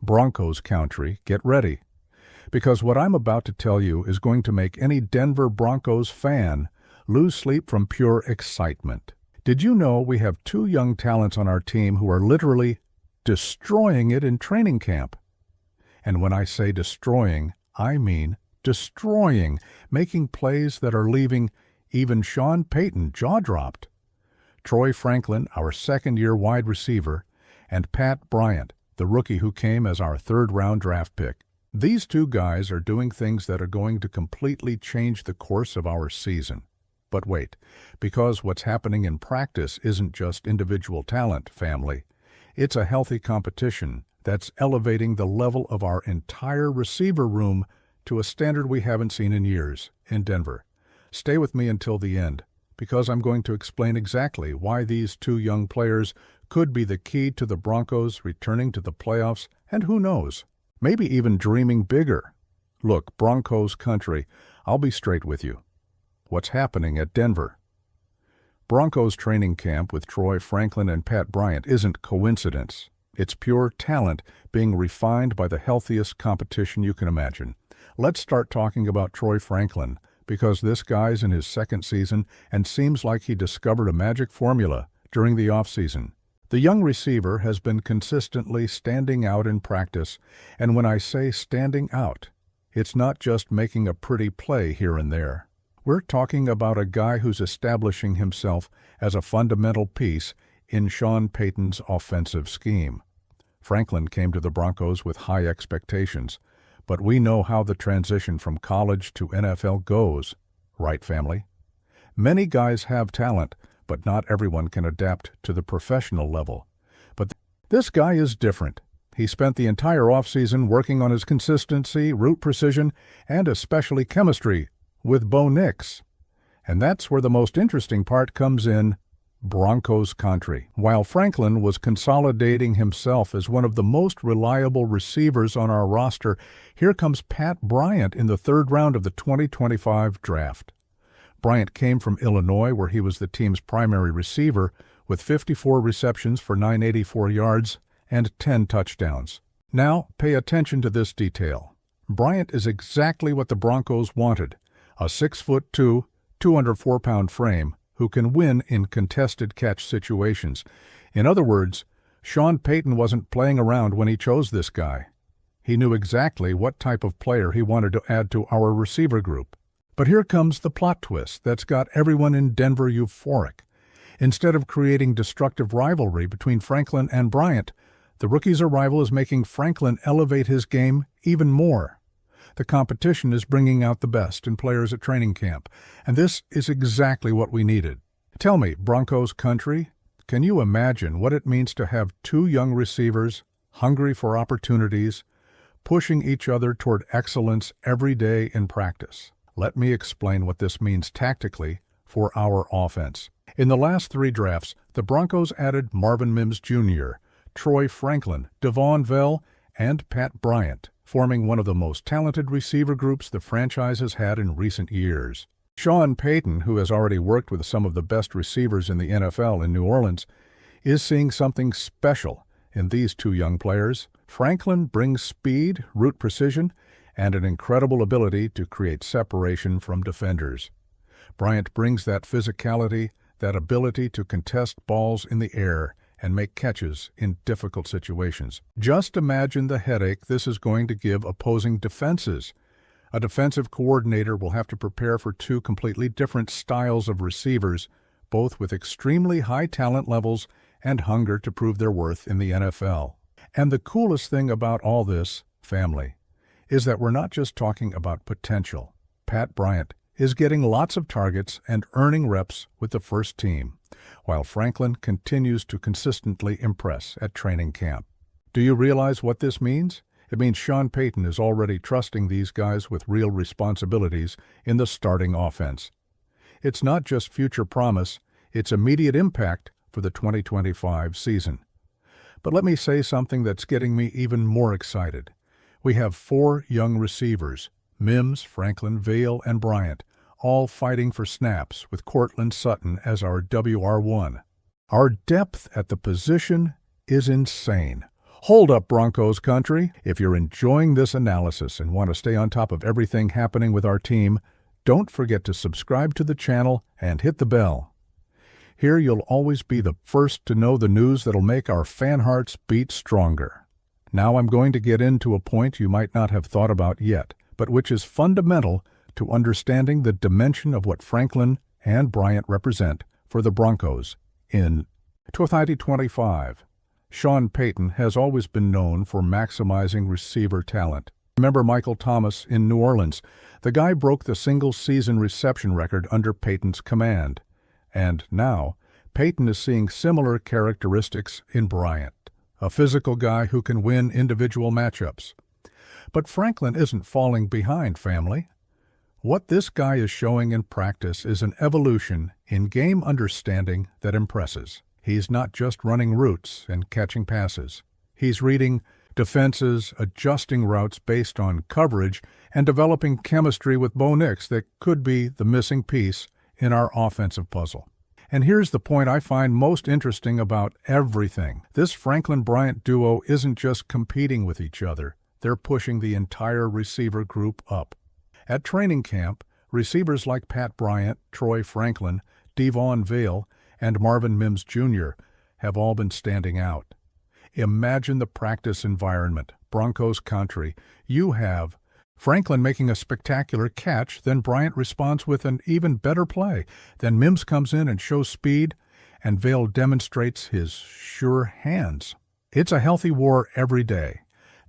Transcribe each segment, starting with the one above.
Broncos country, get ready. Because what I'm about to tell you is going to make any Denver Broncos fan lose sleep from pure excitement. Did you know we have two young talents on our team who are literally destroying it in training camp? And when I say destroying, I mean destroying, making plays that are leaving even Sean Payton jaw-dropped. Troy Franklin, our second-year wide receiver, and Pat Bryant, the rookie who came as our third-round draft pick. These two guys are doing things that are going to completely change the course of our season. But wait, because what's happening in practice isn't just individual talent, family. It's a healthy competition that's elevating the level of our entire receiver room to a standard we haven't seen in years in Denver. Stay with me until the end, because I'm going to explain exactly why these two young players could be the key to the Broncos returning to the playoffs, and who knows, maybe even dreaming bigger. Look, Broncos country, I'll be straight with you. What's happening at Denver? Broncos training camp with Troy Franklin and Pat Bryant isn't coincidence. It's pure talent being refined by the healthiest competition you can imagine. Let's start talking about Troy Franklin, because this guy's in his second season and seems like he discovered a magic formula during the offseason. The young receiver has been consistently standing out in practice, and when I say standing out, it's not just making a pretty play here and there. We're talking about a guy who's establishing himself as a fundamental piece in Sean Payton's offensive scheme. Franklin came to the Broncos with high expectations, but we know how the transition from college to NFL goes, right, family? Many guys have talent, but not everyone can adapt to the professional level. But this guy is different. He spent the entire offseason working on his consistency, route precision, and especially chemistry with Bo Nix. And that's where the most interesting part comes in, Broncos country. While Franklin was consolidating himself as one of the most reliable receivers on our roster, here comes Pat Bryant in the third round of the 2025 draft. Bryant came from Illinois, where he was the team's primary receiver, with 54 receptions for 984 yards and 10 touchdowns. Now, pay attention to this detail. Bryant is exactly what the Broncos wanted, a 6'2", 204-pound frame who can win in contested catch situations. In other words, Sean Payton wasn't playing around when he chose this guy. He knew exactly what type of player he wanted to add to our receiver group. But here comes the plot twist that's got everyone in Denver euphoric. Instead of creating destructive rivalry between Franklin and Bryant, the rookie's arrival is making Franklin elevate his game even more. The competition is bringing out the best in players at training camp, and this is exactly what we needed. Tell me, Broncos country, can you imagine what it means to have two young receivers, hungry for opportunities, pushing each other toward excellence every day in practice? Let me explain what this means tactically for our offense. In the last three drafts, the Broncos added Marvin Mims Jr., Troy Franklin, Devon Vell, and Pat Bryant, forming one of the most talented receiver groups the franchise has had in recent years. Sean Payton, who has already worked with some of the best receivers in the NFL in New Orleans, is seeing something special in these two young players. Franklin brings speed, route precision, and an incredible ability to create separation from defenders. Bryant brings that physicality, that ability to contest balls in the air and make catches in difficult situations. Just imagine the headache this is going to give opposing defenses. A defensive coordinator will have to prepare for two completely different styles of receivers, both with extremely high talent levels and hunger to prove their worth in the NFL. And the coolest thing about all this, family, is that we're not just talking about potential. Pat Bryant is getting lots of targets and earning reps with the first team, while Franklin continues to consistently impress at training camp. Do you realize what this means? It means Sean Payton is already trusting these guys with real responsibilities in the starting offense. It's not just future promise, it's immediate impact for the 2025 season. But let me say something that's getting me even more excited. We have four young receivers, Mims, Franklin, Vale, and Bryant, all fighting for snaps with Courtland Sutton as our WR1. Our depth at the position is insane. Hold up, Broncos country. If you're enjoying this analysis and want to stay on top of everything happening with our team, don't forget to subscribe to the channel and hit the bell. Here you'll always be the first to know the news that'll make our fan hearts beat stronger. Now I'm going to get into a point you might not have thought about yet, but which is fundamental to understanding the dimension of what Franklin and Bryant represent for the Broncos in 2025. Sean Payton has always been known for maximizing receiver talent. Remember Michael Thomas in New Orleans? The guy broke the single-season reception record under Payton's command. And now, Payton is seeing similar characteristics in Bryant, a physical guy who can win individual matchups. But Franklin isn't falling behind, family. What this guy is showing in practice is an evolution in game understanding that impresses. He's not just running routes and catching passes. He's reading defenses, adjusting routes based on coverage, and developing chemistry with Bo Nix that could be the missing piece in our offensive puzzle. And here's the point I find most interesting about everything. This Franklin-Bryant duo isn't just competing with each other. They're pushing the entire receiver group up. At training camp, receivers like Pat Bryant, Troy Franklin, Devon Vale, and Marvin Mims Jr. have all been standing out. Imagine the practice environment, Broncos country. You have Franklin making a spectacular catch, then Bryant responds with an even better play. Then Mims comes in and shows speed, and Vale demonstrates his sure hands. It's a healthy war every day.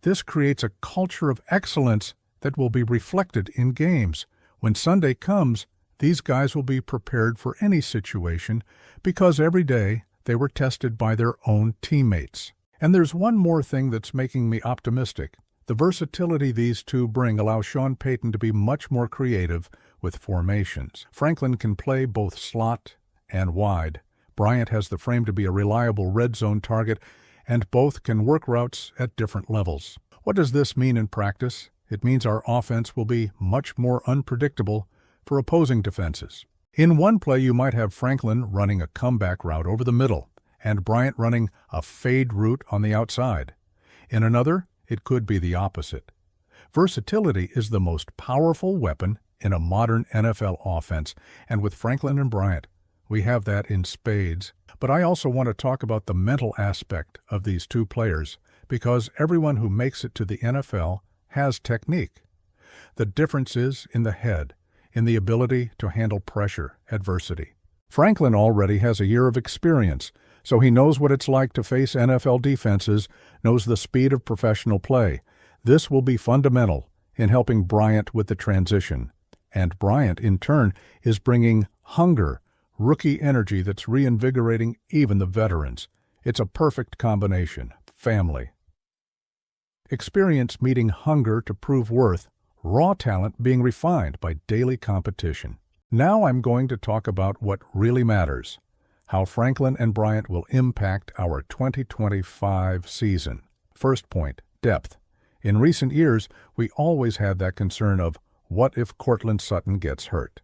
This creates a culture of excellence that will be reflected in games. When Sunday comes, these guys will be prepared for any situation because every day they were tested by their own teammates. And there's one more thing that's making me optimistic. The versatility these two bring allows Sean Payton to be much more creative with formations. Franklin can play both slot and wide. Bryant has the frame to be a reliable red zone target, and both can work routes at different levels. What does this mean in practice? It means our offense will be much more unpredictable for opposing defenses. In one play, you might have Franklin running a comeback route over the middle and Bryant running a fade route on the outside. In another, it could be the opposite. Versatility is the most powerful weapon in a modern NFL offense, and with Franklin and Bryant, we have that in spades. But I also want to talk about the mental aspect of these two players, because everyone who makes it to the NFL has technique. The difference is in the head, in the ability to handle pressure, adversity. Franklin already has a year of experience, so he knows what it's like to face NFL defenses, knows the speed of professional play. This will be fundamental in helping Bryant with the transition. And Bryant, in turn, is bringing hunger, rookie energy that's reinvigorating even the veterans. It's a perfect combination. Family. Experience meeting hunger to prove worth, raw talent being refined by daily competition. Now I'm going to talk about what really matters, how Franklin and Bryant will impact our 2025 season. First point, depth. In recent years, we always had that concern of, what if Courtland Sutton gets hurt?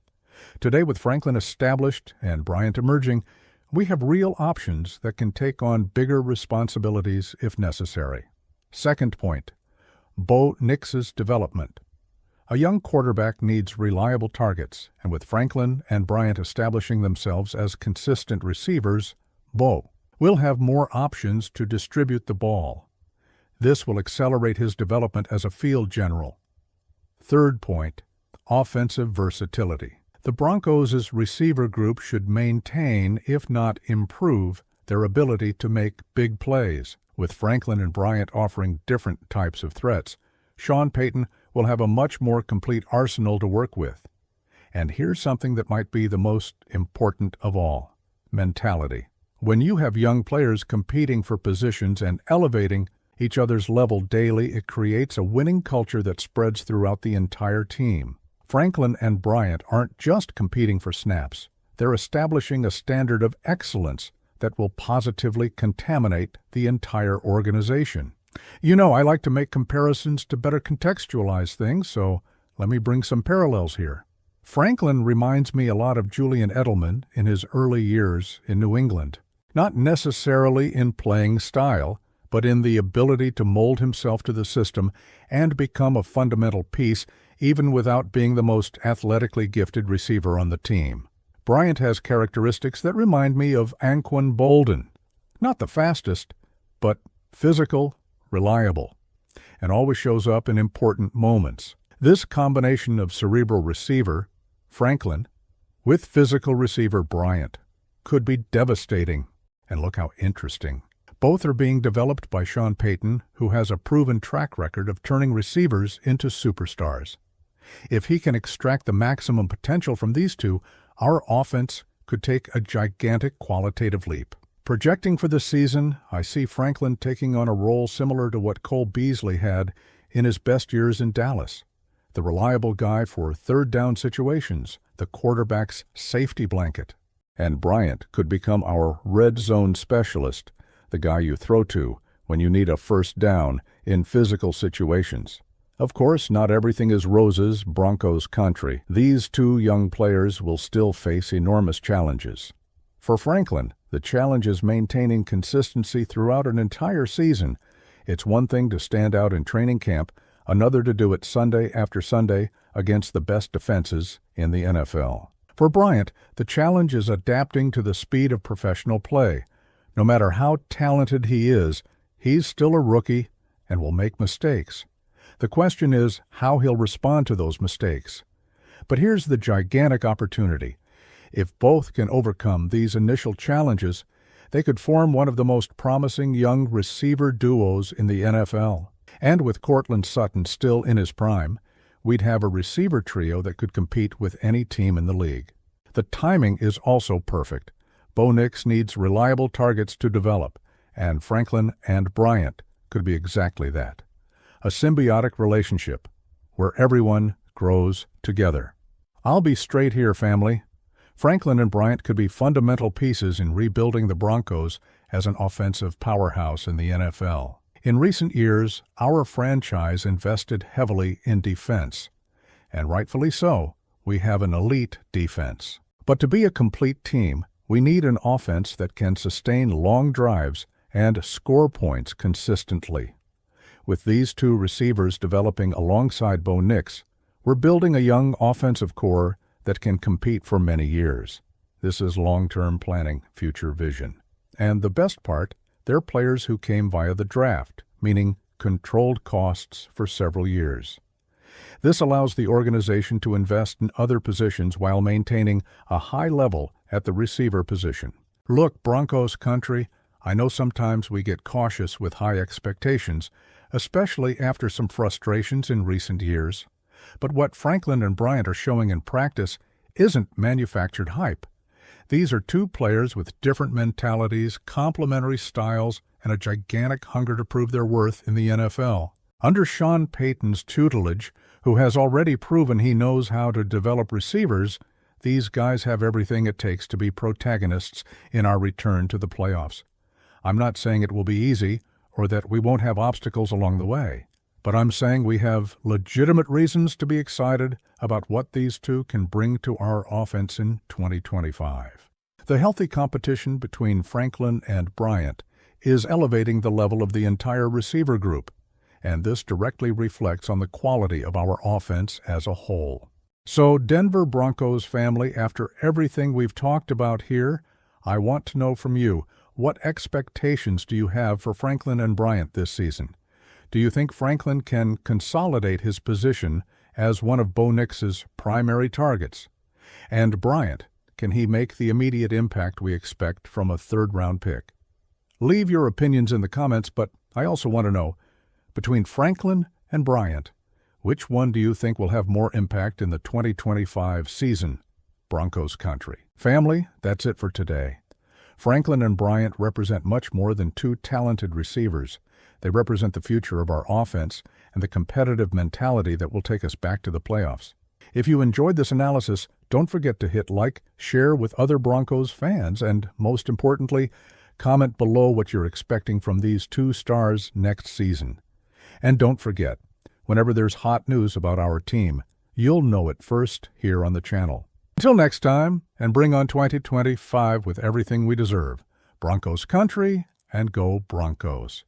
Today, with Franklin established and Bryant emerging, we have real options that can take on bigger responsibilities if necessary. Second point, Bo Nix's development. A young quarterback needs reliable targets, and with Franklin and Bryant establishing themselves as consistent receivers, Bo will have more options to distribute the ball. This will accelerate his development as a field general. Third point, offensive versatility. The Broncos' receiver group should maintain, if not improve, their ability to make big plays. With Franklin and Bryant offering different types of threats, Sean Payton will have a much more complete arsenal to work with. And here's something that might be the most important of all, mentality. When you have young players competing for positions and elevating each other's level daily, it creates a winning culture that spreads throughout the entire team. Franklin and Bryant aren't just competing for snaps. They're establishing a standard of excellence that will positively contaminate the entire organization. You know, I like to make comparisons to better contextualize things, so let me bring some parallels here. Franklin reminds me a lot of Julian Edelman in his early years in New England. Not necessarily in playing style, but in the ability to mold himself to the system and become a fundamental piece even without being the most athletically gifted receiver on the team. Bryant has characteristics that remind me of Anquan Boldin. Not the fastest, but physical, reliable, and always shows up in important moments. This combination of cerebral receiver, Franklin, with physical receiver Bryant could be devastating. And look how interesting. Both are being developed by Sean Payton, who has a proven track record of turning receivers into superstars. If he can extract the maximum potential from these two, our offense could take a gigantic qualitative leap. Projecting for the season, I see Franklin taking on a role similar to what Cole Beasley had in his best years in Dallas. The reliable guy for third down situations, the quarterback's safety blanket. And Bryant could become our red zone specialist, the guy you throw to when you need a first down in physical situations. Of course, not everything is roses, Broncos country. These two young players will still face enormous challenges. For Franklin, the challenge is maintaining consistency throughout an entire season. It's one thing to stand out in training camp, another to do it Sunday after Sunday against the best defenses in the NFL. For Bryant, the challenge is adapting to the speed of professional play. No matter how talented he is, he's still a rookie and will make mistakes. The question is how he'll respond to those mistakes. But here's the gigantic opportunity. If both can overcome these initial challenges, they could form one of the most promising young receiver duos in the NFL. And with Courtland Sutton still in his prime, we'd have a receiver trio that could compete with any team in the league. The timing is also perfect. Bo Nix needs reliable targets to develop, and Franklin and Bryant could be exactly that. A symbiotic relationship where everyone grows together. I'll be straight here, family. Franklin and Bryant could be fundamental pieces in rebuilding the Broncos as an offensive powerhouse in the NFL. In recent years, our franchise invested heavily in defense, and rightfully so. We have an elite defense. But to be a complete team, we need an offense that can sustain long drives and score points consistently. With these two receivers developing alongside Bo Nix, we're building a young offensive core that can compete for many years. This is long-term planning, future vision. And the best part, they're players who came via the draft, meaning controlled costs for several years. This allows the organization to invest in other positions while maintaining a high level at the receiver position. Look, Broncos country, I know sometimes we get cautious with high expectations, especially after some frustrations in recent years. But what Franklin and Bryant are showing in practice isn't manufactured hype. These are two players with different mentalities, complementary styles, and a gigantic hunger to prove their worth in the NFL. Under Sean Payton's tutelage, who has already proven he knows how to develop receivers, these guys have everything it takes to be protagonists in our return to the playoffs. I'm not saying it will be easy or that we won't have obstacles along the way, but I'm saying we have legitimate reasons to be excited about what these two can bring to our offense in 2025. The healthy competition between Franklin and Bryant is elevating the level of the entire receiver group, and this directly reflects on the quality of our offense as a whole. So, Denver Broncos family, after everything we've talked about here, I want to know from you, what expectations do you have for Franklin and Bryant this season? Do you think Franklin can consolidate his position as one of Bo Nix's primary targets? And Bryant, can he make the immediate impact we expect from a third-round pick? Leave your opinions in the comments, but I also want to know, between Franklin and Bryant, which one do you think will have more impact in the 2025 season, Broncos country? Family, that's it for today. Franklin and Bryant represent much more than two talented receivers. They represent the future of our offense and the competitive mentality that will take us back to the playoffs. If you enjoyed this analysis, don't forget to hit like, share with other Broncos fans, and most importantly, comment below what you're expecting from these two stars next season. And don't forget, whenever there's hot news about our team, you'll know it first here on the channel. Until next time, and bring on 2025 with everything we deserve. Broncos country, and go Broncos.